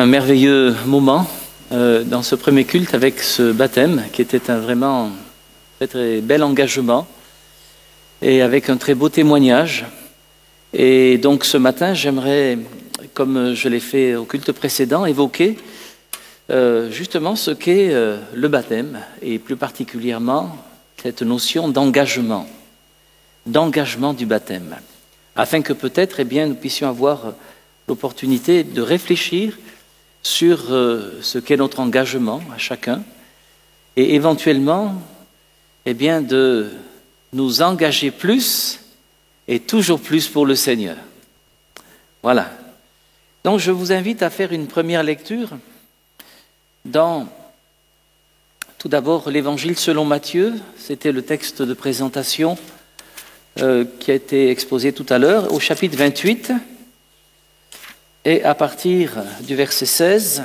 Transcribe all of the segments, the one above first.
un merveilleux moment dans ce premier culte avec ce baptême qui était vraiment très très bel engagement et avec un très beau témoignage. Et donc ce matin, j'aimerais, comme je l'ai fait au culte précédent, évoquer justement ce qu'est le baptême et plus particulièrement cette notion d'engagement du baptême, afin que peut-être nous puissions avoir l'opportunité de réfléchir sur ce qu'est notre engagement à chacun et éventuellement de nous engager plus et toujours plus pour le Seigneur. Voilà. Donc je vous invite à faire une première lecture dans tout d'abord l'Évangile selon Matthieu. C'était le texte de présentation qui a été exposé tout à l'heure, au chapitre 28. Et à partir du verset 16,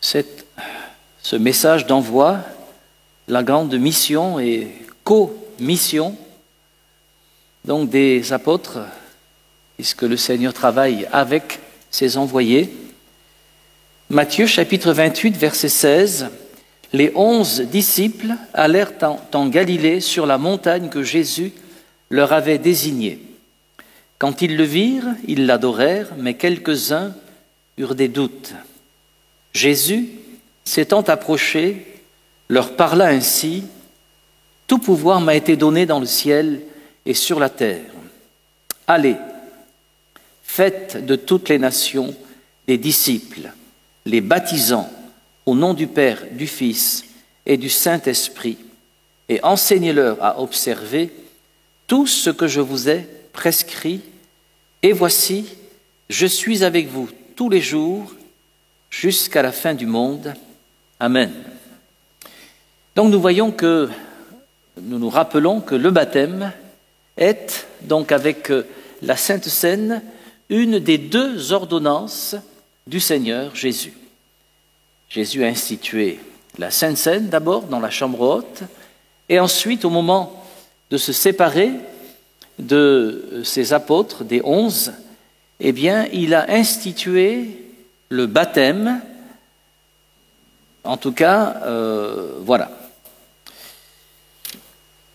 ce message d'envoi, la grande mission et co-mission donc des apôtres, puisque le Seigneur travaille avec ses envoyés. Matthieu chapitre 28, verset 16, « Les 11 disciples allèrent en Galilée sur la montagne que Jésus leur avait désignée. Quand ils le virent, ils l'adorèrent, mais quelques-uns eurent des doutes. Jésus, s'étant approché, leur parla ainsi, « Tout pouvoir m'a été donné dans le ciel et sur la terre. Allez, faites de toutes les nations des disciples, les baptisant au nom du Père, du Fils et du Saint-Esprit, et enseignez-leur à observer tout ce que je vous ai prescrit, et voici, je suis avec vous tous les jours jusqu'à la fin du monde. Amen. » Donc nous nous rappelons que le baptême est, donc avec la Sainte Seine, une des deux ordonnances du Seigneur Jésus. Jésus a institué la Sainte Seine d'abord dans la chambre haute, et ensuite au moment de se séparer de ses apôtres, des 11, il a institué le baptême. En tout cas, voilà.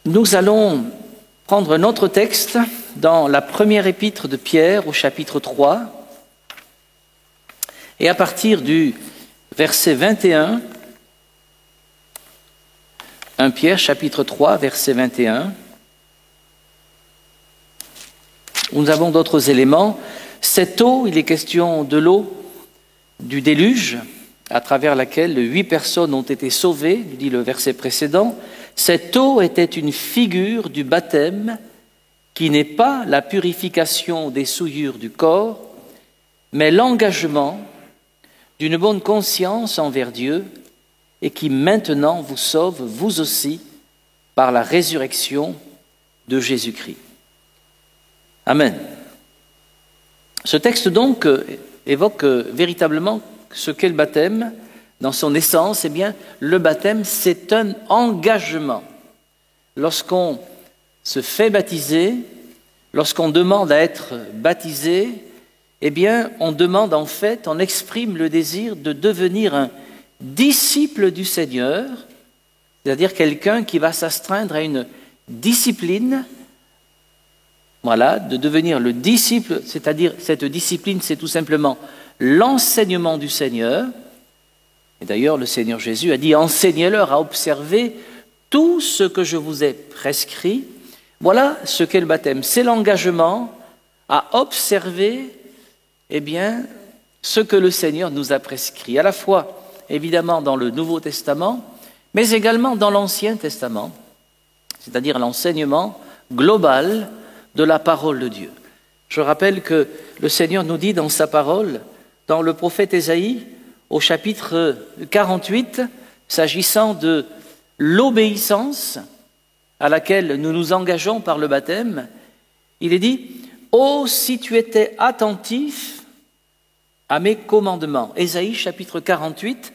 Nous allons prendre notre texte dans la première épître de Pierre au chapitre 3, et à partir du verset 21, 1 Pierre chapitre 3, verset 21, nous avons d'autres éléments. Cette eau, il est question de l'eau du déluge, à travers laquelle 8 personnes ont été sauvées, dit le verset précédent. Cette eau était une figure du baptême qui n'est pas la purification des souillures du corps, mais l'engagement d'une bonne conscience envers Dieu et qui maintenant vous sauve, vous aussi, par la résurrection de Jésus-Christ. Amen. Ce texte donc évoque véritablement ce qu'est le baptême. Dans son essence, le baptême, c'est un engagement. Lorsqu'on se fait baptiser, lorsqu'on demande à être baptisé, on demande en fait, on exprime le désir de devenir un disciple du Seigneur, c'est-à-dire quelqu'un qui va s'astreindre à une discipline, de devenir le disciple, c'est-à-dire cette discipline, c'est tout simplement l'enseignement du Seigneur. Et d'ailleurs, le Seigneur Jésus a dit « Enseignez-leur à observer tout ce que je vous ai prescrit. » Voilà ce qu'est le baptême. C'est l'engagement à observer ce que le Seigneur nous a prescrit, à la fois, évidemment, dans le Nouveau Testament, mais également dans l'Ancien Testament, c'est-à-dire l'enseignement global de la parole de Dieu. Je rappelle que le Seigneur nous dit dans sa parole, dans le prophète Ésaïe, au chapitre 48, s'agissant de l'obéissance à laquelle nous nous engageons par le baptême, il est dit « Ô si tu étais attentif à mes commandements ». Ésaïe chapitre 48,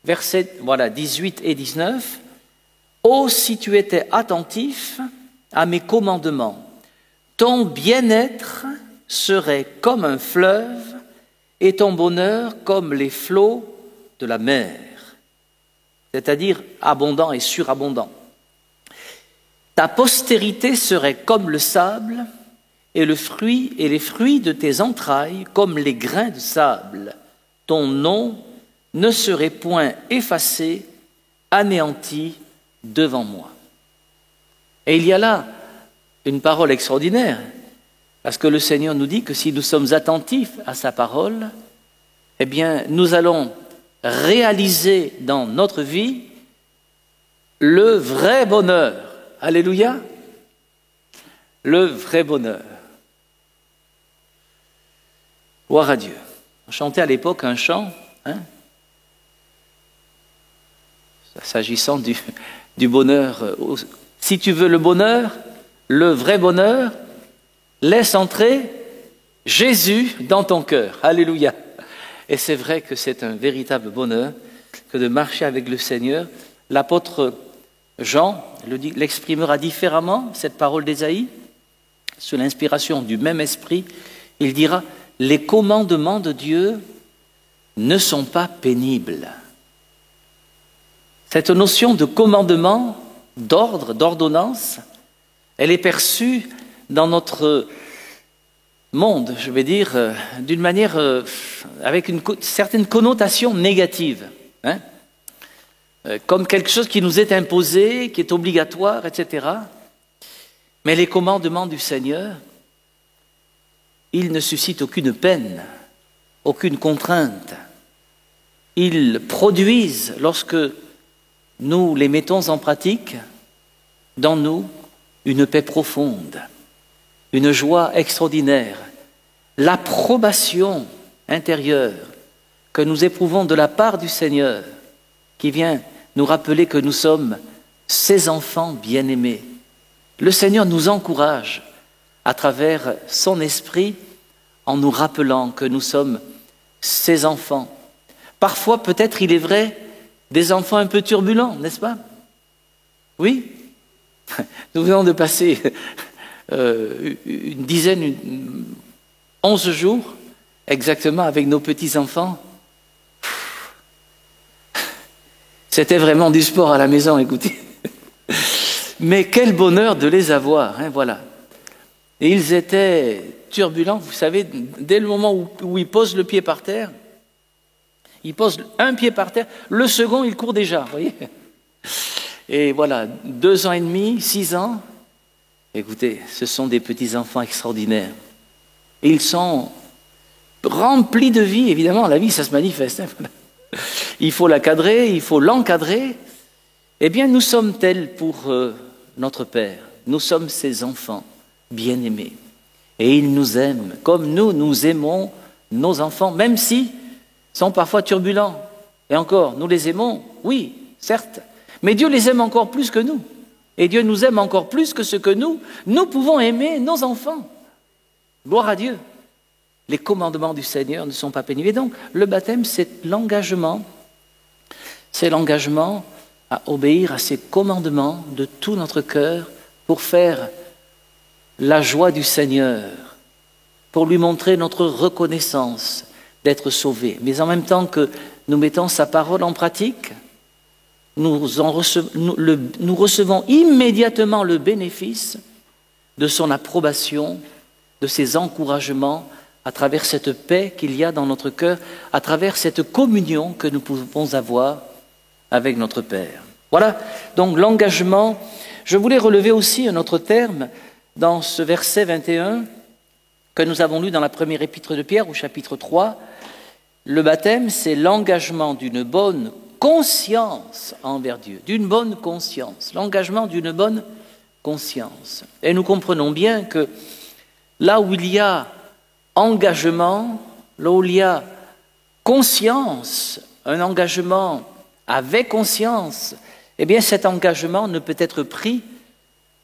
versets 18 et 19. « Ô si tu étais attentif à mes commandements, ton bien-être serait comme un fleuve et ton bonheur comme les flots de la mer, c'est-à-dire abondant et surabondant. Ta postérité serait comme le sable, et les fruits de tes entrailles comme les grains de sable. Ton nom ne serait point effacé, anéanti devant moi. Et il y a là une parole extraordinaire, parce que le Seigneur nous dit que si nous sommes attentifs à sa parole, eh bien, nous allons réaliser dans notre vie le vrai bonheur. Alléluia. Le vrai bonheur. Gloire à Dieu. On chantait à l'époque un chant, s'agissant du bonheur. Si tu veux le bonheur, le vrai bonheur, laisse entrer Jésus dans ton cœur. Alléluia. Et c'est vrai que c'est un véritable bonheur que de marcher avec le Seigneur. L'apôtre Jean l'exprimera différemment, cette parole d'Ésaïe, sous l'inspiration du même esprit. Il dira « Les commandements de Dieu ne sont pas pénibles ». Cette notion de commandement, d'ordre, d'ordonnance, elle est perçue dans notre monde, je vais dire, d'une manière avec une certaine connotation négative, comme quelque chose qui nous est imposé, qui est obligatoire, etc. Mais les commandements du Seigneur, ils ne suscitent aucune peine, aucune contrainte. Ils produisent, lorsque nous les mettons en pratique, dans nous, une paix profonde, une joie extraordinaire, l'approbation intérieure que nous éprouvons de la part du Seigneur, qui vient nous rappeler que nous sommes ses enfants bien-aimés. Le Seigneur nous encourage à travers son esprit en nous rappelant que nous sommes ses enfants. Parfois, peut-être, il est vrai, des enfants un peu turbulents, n'est-ce pas? Oui. Nous venons de passer une dizaine, 11 jours, exactement, avec nos petits-enfants. C'était vraiment du sport à la maison, écoutez. Mais quel bonheur de les avoir, voilà. Et ils étaient turbulents, vous savez, dès le moment où ils posent le pied par terre, ils posent un pied par terre, le second, il court déjà, vous voyez. Et voilà, 2 ans et demi, 6 ans, écoutez, ce sont des petits-enfants extraordinaires. Ils sont remplis de vie, évidemment, la vie, ça se manifeste. Il faut la cadrer, il faut l'encadrer. Eh bien, nous sommes tels pour notre Père. Nous sommes ses enfants bien-aimés. Et il nous aime, comme nous aimons nos enfants, même s'ils sont parfois turbulents. Et encore, nous les aimons, oui, certes, mais Dieu les aime encore plus que nous. Et Dieu nous aime encore plus que ce que nous pouvons aimer nos enfants. Gloire à Dieu. Les commandements du Seigneur ne sont pas pénibles. Et donc, le baptême, c'est l'engagement à obéir à ses commandements de tout notre cœur pour faire la joie du Seigneur, pour lui montrer notre reconnaissance d'être sauvés. Mais en même temps que nous mettons sa parole en pratique, nous recevons immédiatement le bénéfice de son approbation, de ses encouragements, à travers cette paix qu'il y a dans notre cœur, à travers cette communion que nous pouvons avoir avec notre Père. Voilà, donc l'engagement. Je voulais relever aussi un autre terme dans ce verset 21 que nous avons lu dans la première épître de Pierre, au chapitre 3. Le baptême, c'est l'engagement d'une bonne conscience envers Dieu, d'une bonne conscience, l'engagement d'une bonne conscience. Et nous comprenons bien que là où il y a engagement, là où il y a conscience, un engagement avec conscience, eh bien cet engagement ne peut être pris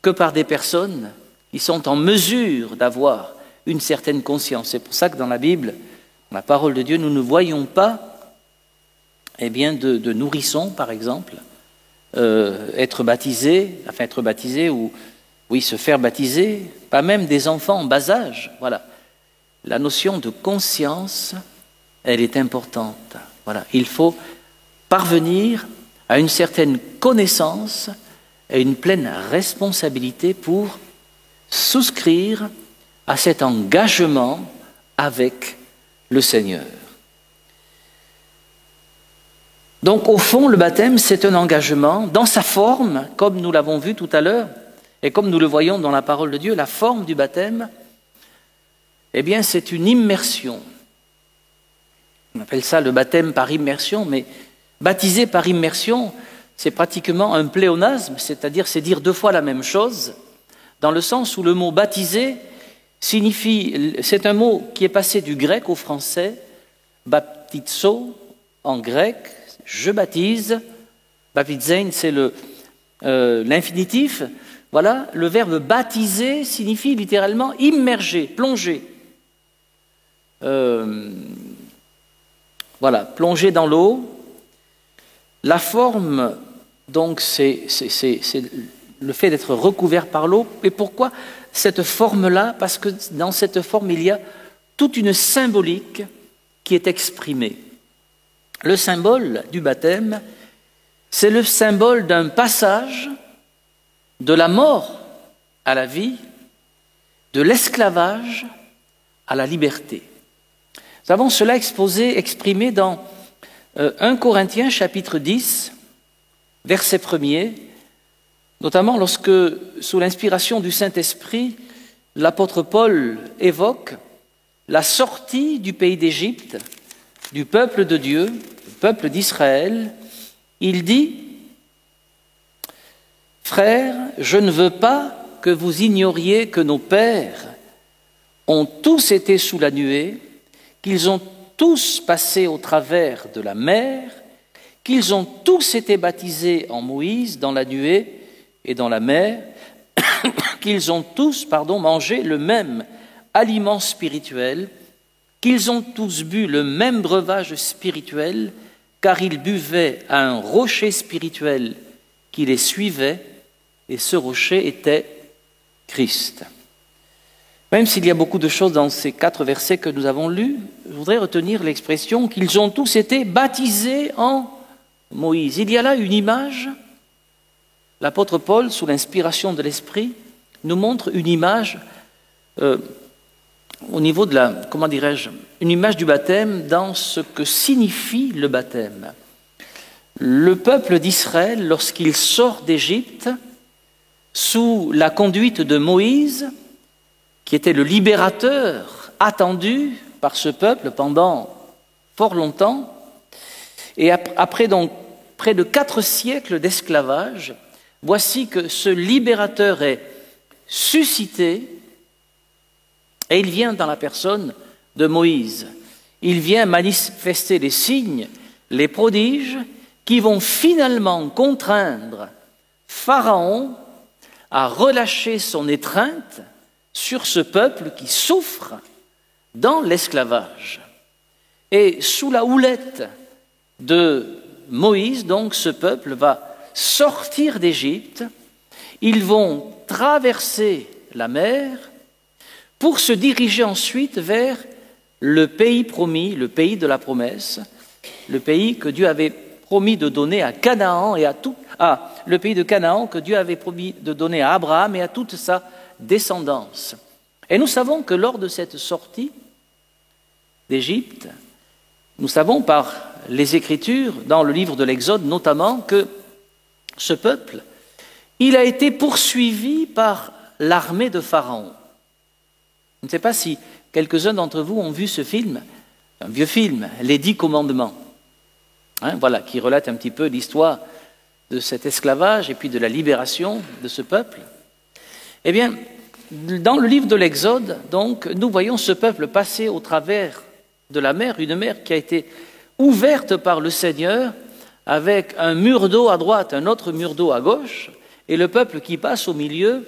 que par des personnes qui sont en mesure d'avoir une certaine conscience. C'est pour ça que dans la Bible, dans la parole de Dieu, nous ne voyons pas de nourrissons, par exemple, être baptisés ou se faire baptiser, pas même des enfants en bas âge. Voilà. La notion de conscience elle est importante. Voilà, il faut parvenir à une certaine connaissance et une pleine responsabilité pour souscrire à cet engagement avec le Seigneur. Donc au fond, le baptême, c'est un engagement dans sa forme, comme nous l'avons vu tout à l'heure, et comme nous le voyons dans la parole de Dieu, la forme du baptême, eh bien c'est une immersion. On appelle ça le baptême par immersion, mais baptiser par immersion, c'est pratiquement un pléonasme, c'est-à-dire c'est dire deux fois la même chose, dans le sens où le mot baptiser signifie, c'est un mot qui est passé du grec au français, baptizo en grec, je baptise, baptizein c'est l'infinitif, voilà, le verbe baptiser signifie littéralement immerger, plonger. Voilà, plonger dans l'eau. La forme, donc, c'est le fait d'être recouvert par l'eau. Et pourquoi cette forme-là? Parce que dans cette forme, il y a toute une symbolique qui est exprimée. Le symbole du baptême, c'est le symbole d'un passage de la mort à la vie, de l'esclavage à la liberté. Nous avons cela exprimé dans 1 Corinthiens chapitre 10, verset 1er, notamment lorsque, sous l'inspiration du Saint-Esprit, l'apôtre Paul évoque la sortie du pays d'Égypte, du peuple de Dieu, du peuple d'Israël. Il dit « Frères, je ne veux pas que vous ignoriez que nos pères ont tous été sous la nuée, qu'ils ont tous passé au travers de la mer, qu'ils ont tous été baptisés en Moïse dans la nuée et dans la mer, qu'ils ont tous, mangé le même aliment spirituel, qu'ils ont tous bu le même breuvage spirituel, car ils buvaient à un rocher spirituel qui les suivait, et ce rocher était Christ. » Même s'il y a beaucoup de choses dans ces 4 versets que nous avons lus, je voudrais retenir l'expression qu'ils ont tous été baptisés en Moïse. Il y a là une image. L'apôtre Paul, sous l'inspiration de l'Esprit, nous montre une image au niveau de une image du baptême dans ce que signifie le baptême. Le peuple d'Israël, lorsqu'il sort d'Égypte, sous la conduite de Moïse, qui était le libérateur attendu par ce peuple pendant fort longtemps, et après donc près de 4 siècles d'esclavage, voici que ce libérateur est suscité, et il vient dans la personne de Moïse. Il vient manifester les signes, les prodiges, qui vont finalement contraindre Pharaon à relâcher son étreinte sur ce peuple qui souffre dans l'esclavage. Et sous la houlette de Moïse, donc, ce peuple va sortir d'Égypte, ils vont traverser la mer pour se diriger ensuite vers le pays promis, le pays de la promesse, le pays que Dieu avait promis de donner à Canaan et le pays de Canaan que Dieu avait promis de donner à Abraham et à toute sa descendance. Et nous savons que lors de cette sortie d'Égypte, nous savons par les Écritures, dans le livre de l'Exode notamment, que ce peuple, il a été poursuivi par l'armée de Pharaon. Je ne sais pas si quelques-uns d'entre vous ont vu ce film, un vieux film, Les 10 commandements, qui relate un petit peu l'histoire de cet esclavage et puis de la libération de ce peuple. Eh bien, dans le livre de l'Exode, donc, nous voyons ce peuple passer au travers de la mer, une mer qui a été ouverte par le Seigneur avec un mur d'eau à droite, un autre mur d'eau à gauche, et le peuple qui passe au milieu.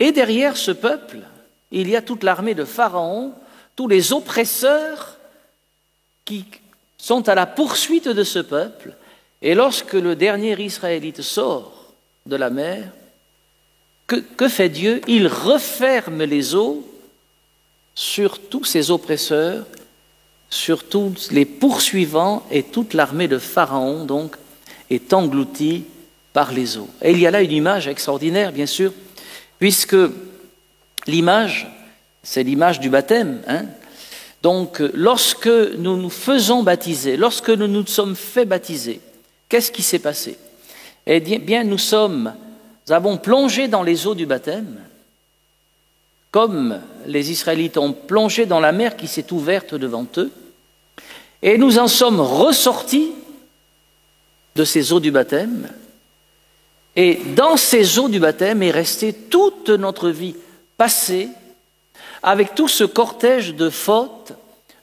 Et derrière ce peuple, il y a toute l'armée de Pharaon, tous les oppresseurs qui sont à la poursuite de ce peuple. Et lorsque le dernier Israélite sort de la mer, que fait Dieu? Il referme les eaux sur tous ces oppresseurs, sur tous les poursuivants, et toute l'armée de Pharaon donc est engloutie par les eaux. Et il y a là une image extraordinaire, bien sûr, puisque l'image, c'est l'image du baptême. Donc, lorsque nous nous faisons baptiser, lorsque nous nous sommes fait baptiser, qu'est-ce qui s'est passé? Eh bien, nous avons plongé dans les eaux du baptême, comme les Israélites ont plongé dans la mer qui s'est ouverte devant eux, et nous en sommes ressortis de ces eaux du baptême, et dans ces eaux du baptême est restée toute notre vie passée, avec tout ce cortège de fautes,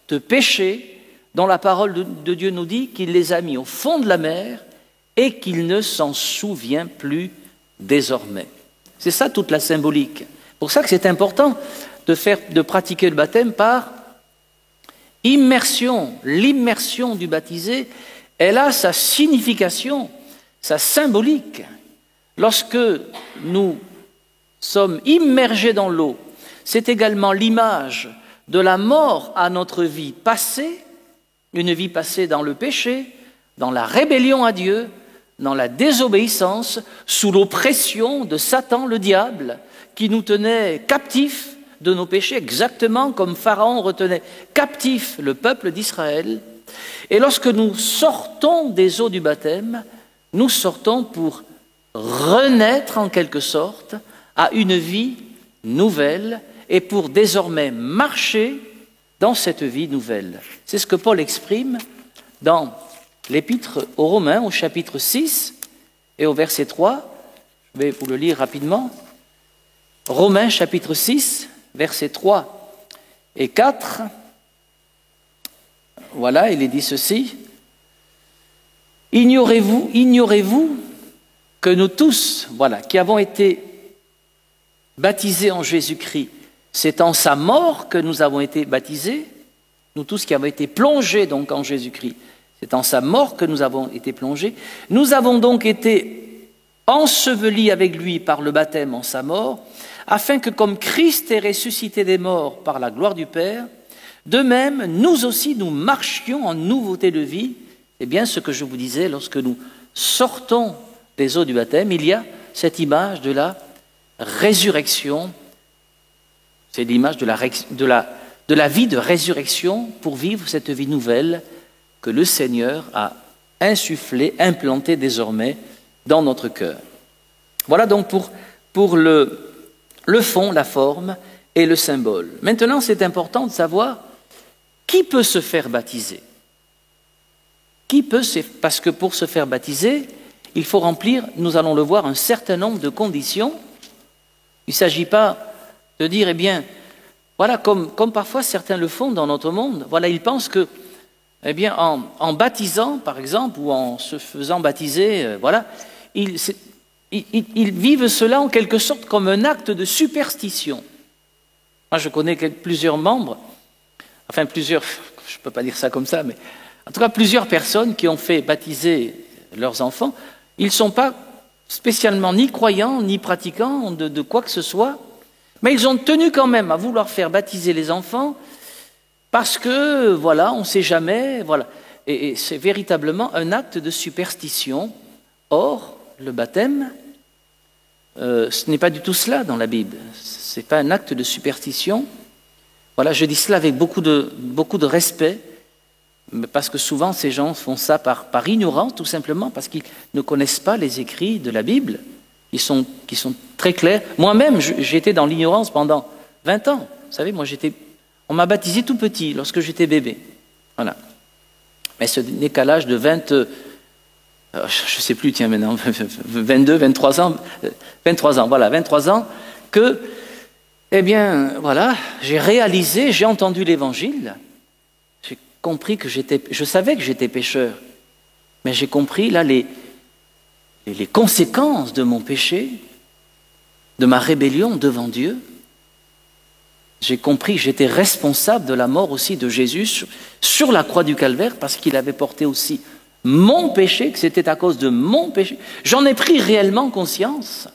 de péchés, dont la parole de Dieu nous dit qu'il les a mis au fond de la mer et qu'il ne s'en souvient plus désormais. C'est ça toute la symbolique. C'est pour ça que c'est important de pratiquer le baptême par immersion. L'immersion du baptisé, elle a sa signification, sa symbolique. Lorsque nous sommes immergés dans l'eau, c'est également l'image de la mort à notre vie passée, une vie passée dans le péché, dans la rébellion à Dieu, dans la désobéissance, sous l'oppression de Satan, le diable, qui nous tenait captifs de nos péchés, exactement comme Pharaon retenait captif le peuple d'Israël. Et lorsque nous sortons des eaux du baptême, nous sortons pour renaître en quelque sorte à une vie nouvelle et pour désormais marcher dans cette vie nouvelle. C'est ce que Paul exprime dans l'Épître aux Romains, au chapitre 6 et au verset 3. Je vais vous le lire rapidement. Romains, chapitre 6, versets 3 et 4. Voilà, il est dit ceci. Ignorez-vous que nous tous, voilà, qui avons été baptisés en Jésus-Christ, c'est en sa mort que nous avons été baptisés, nous tous qui avons été plongés donc en Jésus-Christ, c'est en sa mort que nous avons été plongés. Nous avons donc été ensevelis avec lui par le baptême en sa mort, afin que comme Christ est ressuscité des morts par la gloire du Père, de même, nous aussi, nous marchions en nouveauté de vie. C'est bien ce que je vous disais, lorsque nous sortons des eaux du baptême, il y a cette image de la résurrection. C'est l'image de la vie de résurrection pour vivre cette vie nouvelle que le Seigneur a insufflée, implantée désormais dans notre cœur. Voilà donc pour le fond, la forme et le symbole. Maintenant, c'est important de savoir qui peut se faire baptiser. Parce que pour se faire baptiser, il faut remplir, nous allons le voir, un certain nombre de conditions. Il ne s'agit pas de dire, eh bien, voilà, comme parfois certains le font dans notre monde, voilà, ils pensent que, eh bien, en baptisant, par exemple, ou en se faisant baptiser, voilà, ils vivent cela en quelque sorte comme un acte de superstition. Moi, je connais plusieurs membres, enfin plusieurs, je ne peux pas dire ça comme ça, mais en tout cas plusieurs personnes qui ont fait baptiser leurs enfants. Ils ne sont pas spécialement ni croyants, ni pratiquants de quoi que ce soit, mais ils ont tenu quand même à vouloir faire baptiser les enfants parce que, voilà, on ne sait jamais, voilà. Et c'est véritablement un acte de superstition. Or, le baptême, ce n'est pas du tout cela dans la Bible. Ce n'est pas un acte de superstition. Voilà, je dis cela avec beaucoup de respect, parce que souvent ces gens font ça par ignorance, tout simplement, parce qu'ils ne connaissent pas les écrits de la Bible, qui sont très clairs. Moi-même, j'étais dans l'ignorance pendant 20 ans. Vous savez, on m'a baptisé tout petit, lorsque j'étais bébé. Voilà. Mais ce n'est qu'à l'âge de 20... je ne sais plus, tiens, maintenant, 22, 23 ans, 23 ans, que, eh bien, voilà, j'ai réalisé, j'ai entendu l'Évangile, j'ai compris que je savais que j'étais pécheur, mais j'ai compris, là, les conséquences de mon péché, de ma rébellion devant Dieu. J'ai compris que j'étais responsable de la mort aussi de Jésus sur la croix du Calvaire, parce qu'il avait porté aussi mon péché, que c'était à cause de mon péché. J'en ai pris réellement conscience.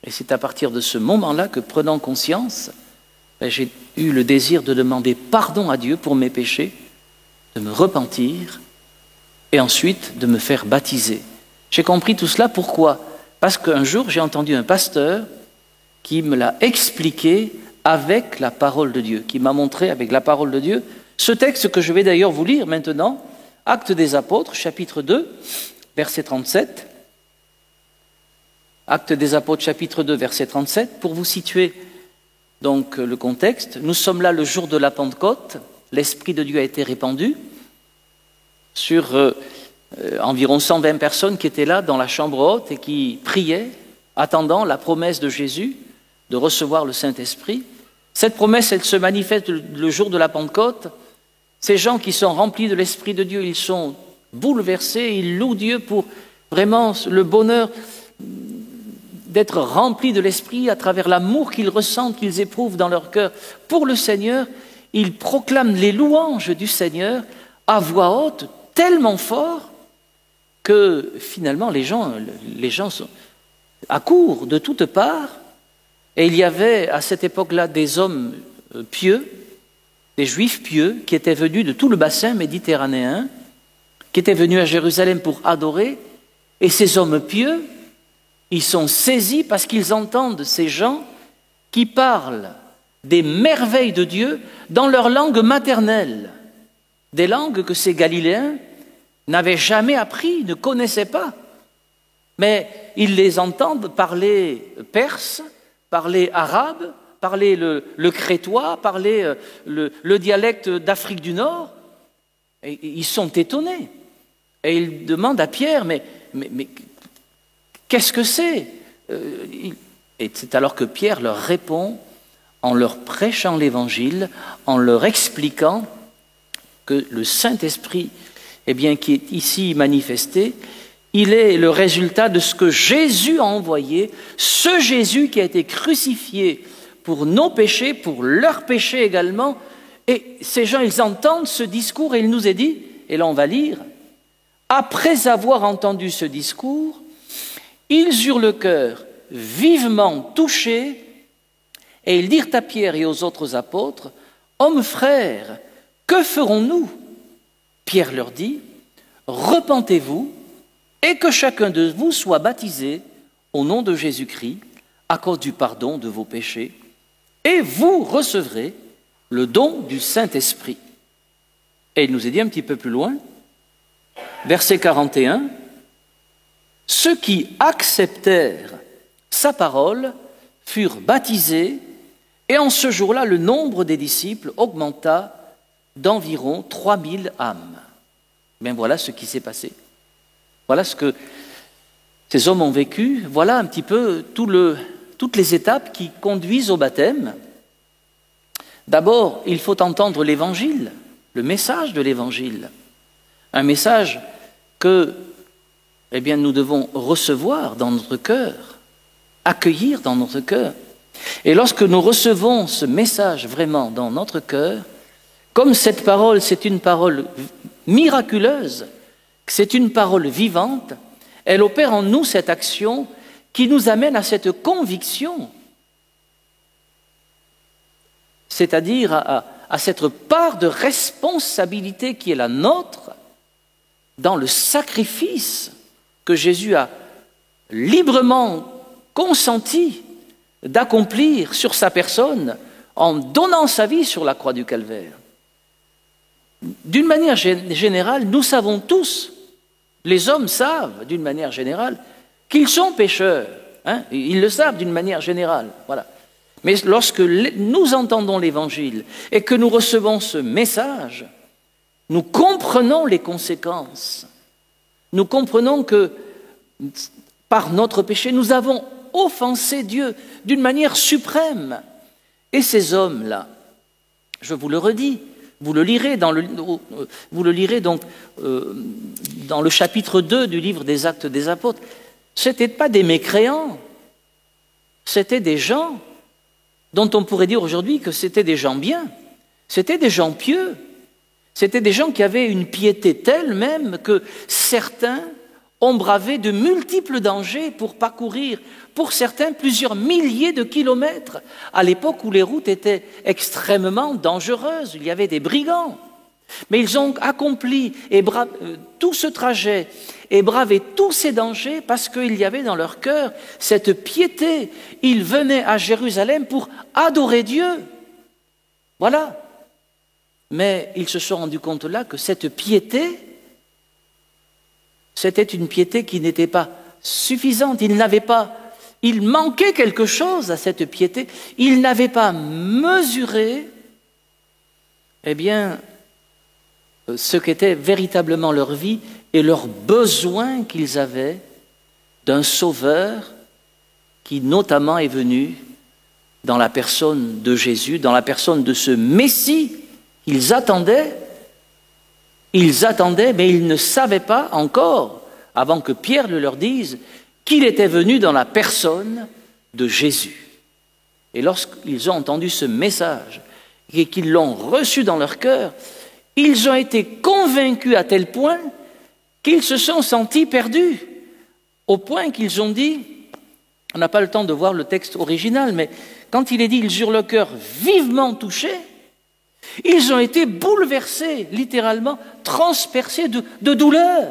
Et c'est à partir de ce moment-là que, prenant conscience, j'ai eu le désir de demander pardon à Dieu pour mes péchés, de me repentir et ensuite de me faire baptiser. J'ai compris tout cela, pourquoi? Parce qu'un jour, j'ai entendu un pasteur qui me l'a expliqué avec la parole de Dieu, qui m'a montré avec la parole de Dieu ce texte que je vais d'ailleurs vous lire maintenant, Actes des Apôtres, chapitre 2, verset 37. Actes des Apôtres, chapitre 2, verset 37, pour vous situer donc le contexte. Nous sommes là le jour de la Pentecôte, l'Esprit de Dieu a été répandu sur environ 120 personnes qui étaient là dans la chambre haute et qui priaient, attendant la promesse de Jésus de recevoir le Saint-Esprit. Cette promesse, elle se manifeste le jour de la Pentecôte. Ces gens qui sont remplis de l'Esprit de Dieu, ils sont bouleversés, ils louent Dieu pour vraiment le bonheur d'être remplis de l'Esprit à travers l'amour qu'ils ressentent, qu'ils éprouvent dans leur cœur pour le Seigneur. Ils proclament les louanges du Seigneur à voix haute, tellement fort que finalement les gens accourent de toutes parts. Et il y avait à cette époque-là des hommes pieux, des Juifs pieux, qui étaient venus de tout le bassin méditerranéen, qui étaient venus à Jérusalem pour adorer. Et ces hommes pieux, ils sont saisis parce qu'ils entendent ces gens qui parlent des merveilles de Dieu dans leur langue maternelle, des langues que ces Galiléens n'avaient jamais appris, ne connaissaient pas. Mais ils les entendent parler perse, parler arabe, parler le crétois, parler le dialecte d'Afrique du Nord. Et ils sont étonnés. Et ils demandent à Pierre, mais qu'est-ce que c'est? Et c'est alors que Pierre leur répond en leur prêchant l'Évangile, en leur expliquant que le Saint-Esprit, eh bien, qui est ici manifesté, il est le résultat de ce que Jésus a envoyé, ce Jésus qui a été crucifié pour nos péchés, pour leurs péchés également. Et ces gens, ils entendent ce discours et il nous est dit, et là on va lire, après avoir entendu ce discours, ils eurent le cœur vivement touché et ils dirent à Pierre et aux autres apôtres, « Hommes frères, que ferons-nous » Pierre leur dit, « Repentez-vous et que chacun de vous soit baptisé au nom de Jésus-Christ à cause du pardon de vos péchés et vous recevrez le don du Saint-Esprit. » Et il nous est dit un petit peu plus loin, verset 41, « Ceux qui acceptèrent sa parole furent baptisés et en ce jour-là, le nombre des disciples augmenta d'environ 3000 âmes. » Bien voilà ce qui s'est passé. Voilà ce que ces hommes ont vécu. Voilà un petit peu toutes les étapes qui conduisent au baptême. D'abord, il faut entendre l'Évangile, le message de l'Évangile. Un message que nous devons recevoir dans notre cœur, accueillir dans notre cœur. Et lorsque nous recevons ce message vraiment dans notre cœur, comme cette parole, c'est une parole miraculeuse, c'est une parole vivante, elle opère en nous cette action qui nous amène à cette conviction, c'est-à-dire à cette part de responsabilité qui est la nôtre dans le sacrifice que Jésus a librement consenti d'accomplir sur sa personne en donnant sa vie sur la croix du Calvaire. D'une manière générale, nous savons tous, les hommes savent d'une manière générale, qu'ils sont pécheurs. Ils le savent d'une manière générale. Voilà. Mais lorsque nous entendons l'Évangile et que nous recevons ce message, nous comprenons les conséquences. Nous comprenons que par notre péché, nous avons offensé Dieu d'une manière suprême. Et ces hommes-là, je vous le redis, vous le lirez donc dans le chapitre 2 du livre des Actes des Apôtres, ce n'étaient pas des mécréants, c'était des gens dont on pourrait dire aujourd'hui que c'était des gens bien, c'était des gens pieux, c'était des gens qui avaient une piété telle même que certains ont bravé de multiples dangers pour parcourir, pour certains, plusieurs milliers de kilomètres, à l'époque où les routes étaient extrêmement dangereuses, il y avait des brigands. Mais ils ont accompli tout ce trajet et bravé tous ces dangers parce qu'il y avait dans leur cœur cette piété. Ils venaient à Jérusalem pour adorer Dieu. Voilà. Mais ils se sont rendus compte là que cette piété, c'était une piété qui n'était pas suffisante. Il manquait quelque chose à cette piété. Ils n'avaient pas mesuré, ce qu'était véritablement leur vie et leurs besoins qu'ils avaient d'un sauveur qui notamment est venu dans la personne de Jésus, dans la personne de ce Messie qu'ils attendaient. Ils attendaient, mais ils ne savaient pas encore, avant que Pierre le leur dise, qu'il était venu dans la personne de Jésus. Et lorsqu'ils ont entendu ce message et qu'ils l'ont reçu dans leur cœur, ils ont été convaincus à tel point qu'ils se sont sentis perdus, au point qu'ils ont dit, on n'a pas le temps de voir le texte original, mais quand il est dit « ils eurent le cœur vivement touché », ils ont été bouleversés, littéralement transpercés de douleur,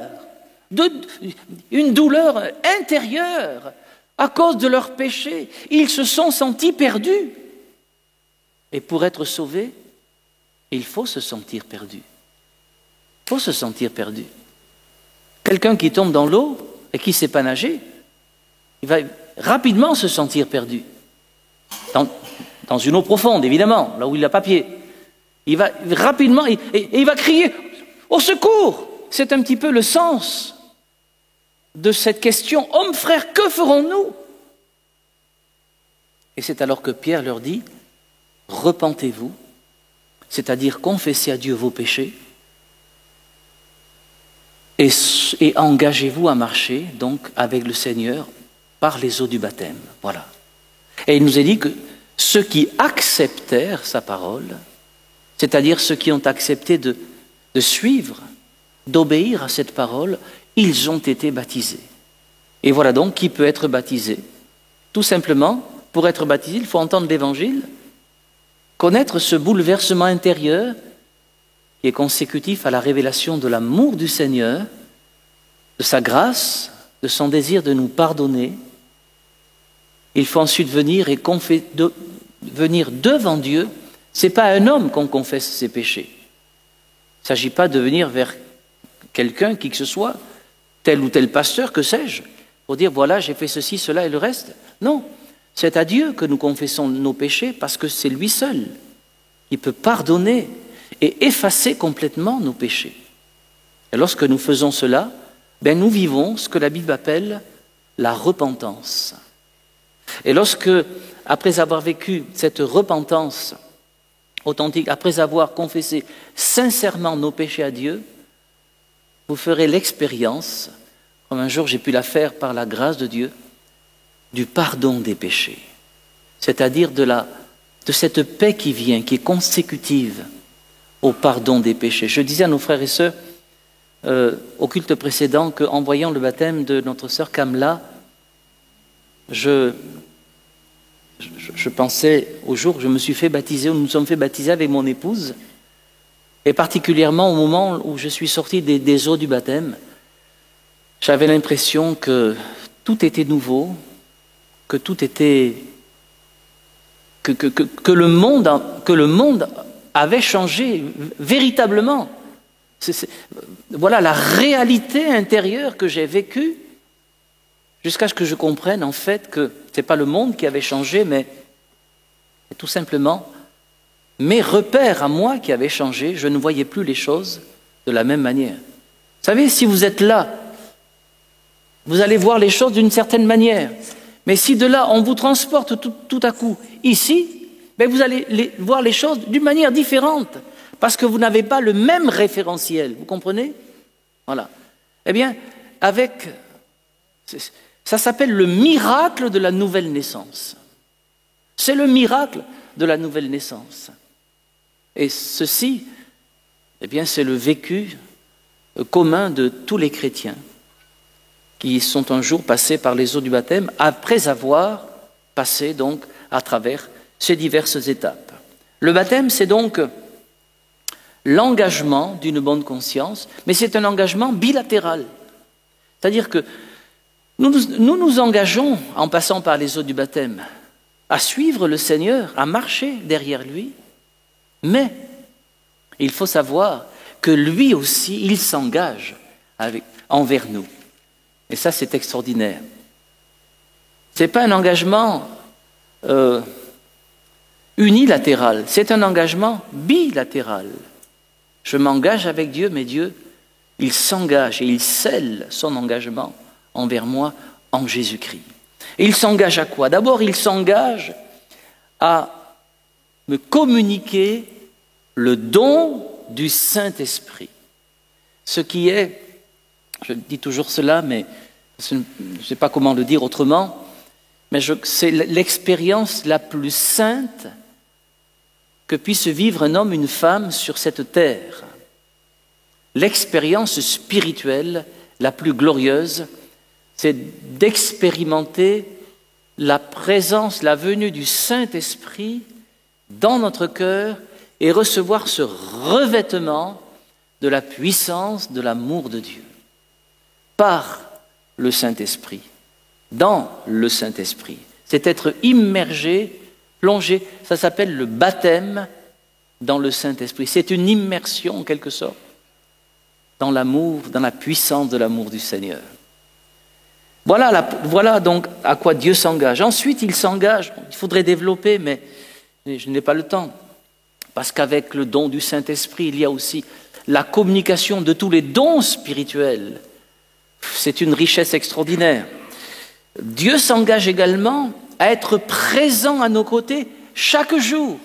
une douleur intérieure à cause de leur péché. Ils se sont sentis perdus. Et pour être sauvés, il faut se sentir perdu. Il faut se sentir perdu. Quelqu'un qui tombe dans l'eau et qui ne sait pas nager, il va rapidement se sentir perdu. Dans une eau profonde, évidemment, là où il n'a pas pied. Il va rapidement, et il va crier « Au secours !» C'est un petit peu le sens de cette question « Hommes, frères, que ferons-nous » Et c'est alors que Pierre leur dit « Repentez-vous », c'est-à-dire confessez à Dieu vos péchés, et engagez-vous à marcher donc avec le Seigneur par les eaux du baptême. Voilà. Et il nous est dit que ceux qui acceptèrent sa parole, c'est-à-dire ceux qui ont accepté de suivre, d'obéir à cette parole, ils ont été baptisés. Et voilà donc qui peut être baptisé. Tout simplement, pour être baptisé, il faut entendre l'Évangile, connaître ce bouleversement intérieur qui est consécutif à la révélation de l'amour du Seigneur, de sa grâce, de son désir de nous pardonner. Il faut ensuite venir devant Dieu. Ce n'est pas à un homme qu'on confesse ses péchés. Il ne s'agit pas de venir vers quelqu'un, qui que ce soit, tel ou tel pasteur, que sais-je, pour dire voilà, j'ai fait ceci, cela et le reste. Non, c'est à Dieu que nous confessons nos péchés parce que c'est lui seul qui peut pardonner et effacer complètement nos péchés. Et lorsque nous faisons cela, nous vivons ce que la Bible appelle la repentance. Et lorsque, après avoir vécu cette repentance authentique, après avoir confessé sincèrement nos péchés à Dieu, vous ferez l'expérience, comme un jour j'ai pu la faire par la grâce de Dieu, du pardon des péchés. C'est-à-dire de cette paix qui vient, qui est consécutive au pardon des péchés. Je disais à nos frères et sœurs au culte précédent qu'en voyant le baptême de notre sœur Kamla, je pensais au jour où je me suis fait baptiser, où nous nous sommes fait baptiser avec mon épouse, et particulièrement au moment où je suis sorti des eaux du baptême, j'avais l'impression que tout était nouveau, que tout était... que le monde avait changé véritablement. Voilà la réalité intérieure que j'ai vécue, jusqu'à ce que je comprenne en fait que ce n'est pas le monde qui avait changé, mais tout simplement mes repères à moi qui avaient changé. Je ne voyais plus les choses de la même manière. Vous savez, si vous êtes là, vous allez voir les choses d'une certaine manière. Mais si de là, on vous transporte tout à coup ici, vous allez voir les choses d'une manière différente, parce que vous n'avez pas le même référentiel. Vous comprenez ? Voilà. Eh bien, ça s'appelle le miracle de la nouvelle naissance. C'est le miracle de la nouvelle naissance. Et ceci, c'est le vécu commun de tous les chrétiens qui sont un jour passés par les eaux du baptême après avoir passé donc à travers ces diverses étapes. Le baptême, c'est donc l'engagement d'une bonne conscience, mais c'est un engagement bilatéral. C'est-à-dire que nous nous engageons, en passant par les eaux du baptême, à suivre le Seigneur, à marcher derrière lui, mais il faut savoir que lui aussi, il s'engage envers nous. Et ça, c'est extraordinaire. Ce n'est pas un engagement unilatéral, c'est un engagement bilatéral. Je m'engage avec Dieu, mais Dieu, il s'engage et il scelle son engagement envers moi en Jésus-Christ. Et il s'engage à quoi? D'abord, il s'engage à me communiquer le don du Saint-Esprit. Ce qui est, je dis toujours cela, mais je ne sais pas comment le dire autrement, mais c'est l'expérience la plus sainte que puisse vivre un homme, une femme sur cette terre. L'expérience spirituelle la plus glorieuse, c'est d'expérimenter la présence, la venue du Saint-Esprit dans notre cœur et recevoir ce revêtement de la puissance, de l'amour de Dieu. Par le Saint-Esprit, dans le Saint-Esprit. C'est être immergé, plongé, ça s'appelle le baptême dans le Saint-Esprit. C'est une immersion en quelque sorte dans l'amour, dans la puissance de l'amour du Seigneur. Voilà donc à quoi Dieu s'engage. Ensuite, il s'engage, il faudrait développer, mais je n'ai pas le temps, parce qu'avec le don du Saint-Esprit, il y a aussi la communication de tous les dons spirituels. C'est une richesse extraordinaire. Dieu s'engage également à être présent à nos côtés chaque jour.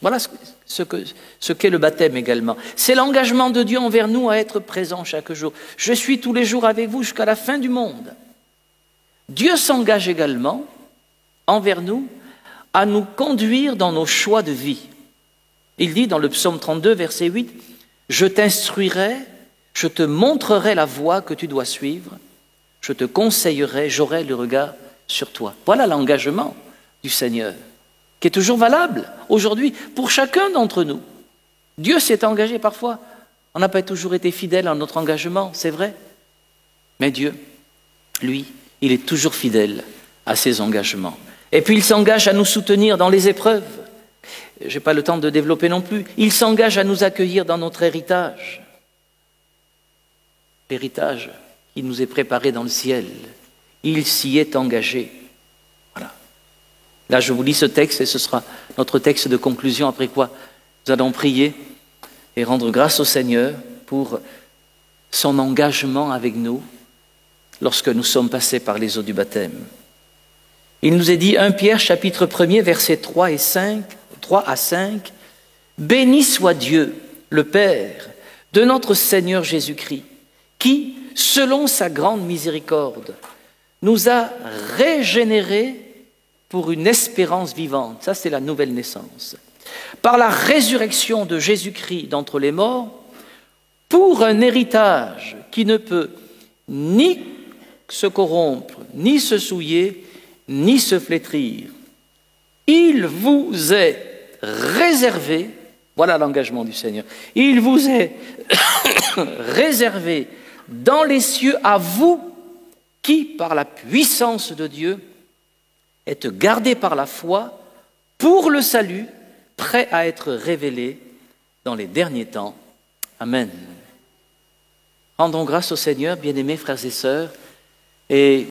Voilà ce qu'est le baptême également. C'est l'engagement de Dieu envers nous à être présent chaque jour. Je suis tous les jours avec vous jusqu'à la fin du monde. Dieu s'engage également envers nous à nous conduire dans nos choix de vie. Il dit dans le psaume 32, verset 8, « Je t'instruirai, je te montrerai la voie que tu dois suivre, je te conseillerai, j'aurai le regard sur toi. » Voilà l'engagement du Seigneur, qui est toujours valable aujourd'hui pour chacun d'entre nous. Dieu s'est engagé parfois. On n'a pas toujours été fidèle à notre engagement, c'est vrai. Mais Dieu, lui, il est toujours fidèle à ses engagements. Et puis il s'engage à nous soutenir dans les épreuves. Je n'ai pas le temps de développer non plus. Il s'engage à nous accueillir dans notre héritage. L'héritage qui nous est préparé dans le ciel. Il s'y est engagé. Voilà. Là, je vous lis ce texte et ce sera notre texte de conclusion, après quoi nous allons prier et rendre grâce au Seigneur pour son engagement avec nous lorsque nous sommes passés par les eaux du baptême. Il nous est dit, 1 Pierre, chapitre 1er, versets 3 à 5, « Béni soit Dieu, le Père, de notre Seigneur Jésus-Christ, qui, selon sa grande miséricorde, nous a régénérés pour une espérance vivante. » Ça, c'est la nouvelle naissance. « Par la résurrection de Jésus-Christ d'entre les morts, pour un héritage qui ne peut ni se corrompre, ni se souiller, ni se flétrir. Il vous est réservé, voilà l'engagement du Seigneur, il vous est réservé dans les cieux à vous qui, par la puissance de Dieu, êtes gardés par la foi pour le salut, prêt à être révélé dans les derniers temps. Amen. Rendons grâce au Seigneur, bien-aimés frères et sœurs, et